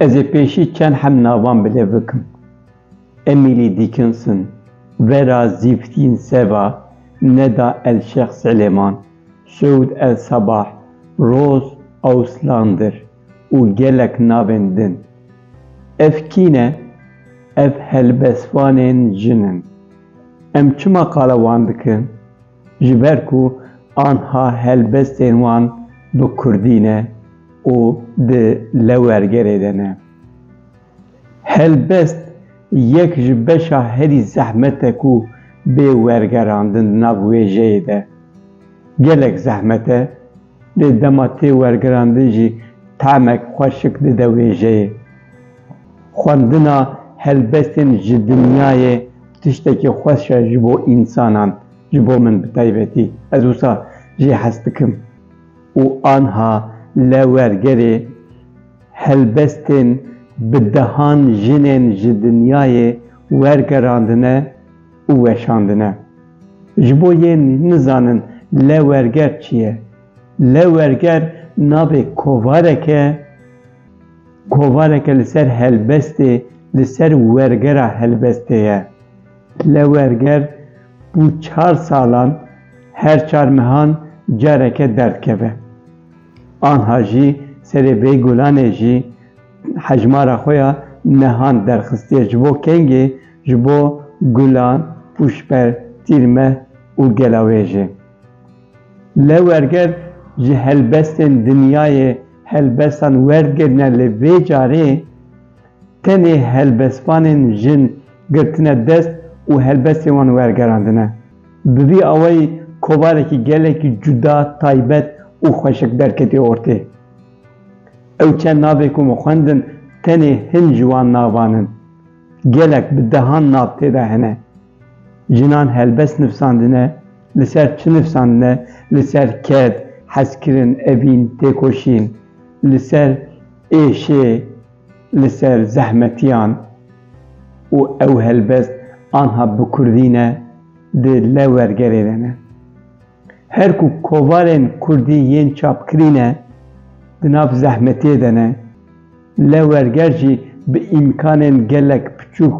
Ez ê pêşî çend hem navan bilêv bikim. Emily Dickinson, Vera Zîftîn Seva, Neda El-Sheikh Süleyman, Suud El-Sabah, Rose Auslander û gelek navên din. Ev kî ne? Ev helbestvanên jin in. Em çima qala wan dikin? Ji ber ku anha helbestên wan bi Kurdî ne û di Lewergerê de ne. Helbest yek ji beşa herî zehmete ku bê wergerandin nav wêjeyê de. Gelek zehmet e, lê dema tê wergerandin jî temek xweşik dide wêjeyê. Xwendina helbestên ji dinyayê tiştekî xweş e ji bo însanan, ji bo min bi taybetî. Ez wisa jê hez dikim. û anha Lewergerê helbestên bi dehan jinên ji dinyayê wergerandine û weşandine. Ji bo yên nizanin Lewerger çi ye? Lewerger navê kovarek e, kovarek li ser helbestê, li ser wergera helbestê ye. Lewerger bû 4 salan her 4 mehan careke derdkeve. Anha jî serê bêgulanê jî hejmara xwe ya nehan derxistiye ji bo kengê, ji bo gulan, pûşber, tîrmeh û gela wê jî. Lewerger ji helbestên dinyayê helbestan wergirine li vê carê tenê helbestvanên jin girtine dest û helbestên wan wergerandine. Bi vî awayî kovarekî gelekî cuda, taybet û xweşik derketî ortê. Ew çend navê ku min xwendin tenê hin ji wan navan in. Gelek bi dehan nav têde hene. Jinan helbest nivîsandine, li ser çi nivîsandine? Li ser ked, hezkirin, evîn, têkoşîn, li ser êşê, li ser zehmetiyan û ew helbest anha bi Kurdî ne, di Lewergerê de ne. Her ku kovarên Kurdî yên çapkirîne, di nav zehmetiyê de ne, Lewerger jî bi îmkanên gelek piçûk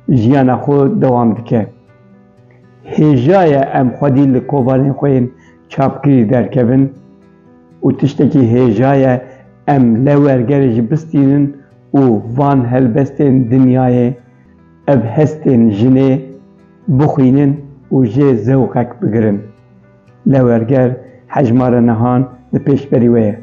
jiyana xwe dewam dike. Hêjaya em xwedî li kovarên xwe yên çapkirî derkevin û tiştekî hêjaya em Lewergerê jî bistînin û van helbestên dinyayê, ev hestên jinê bixwînin û jê zewqek bigirin. Lewerger hejmara nehan di pêşberî wê ye.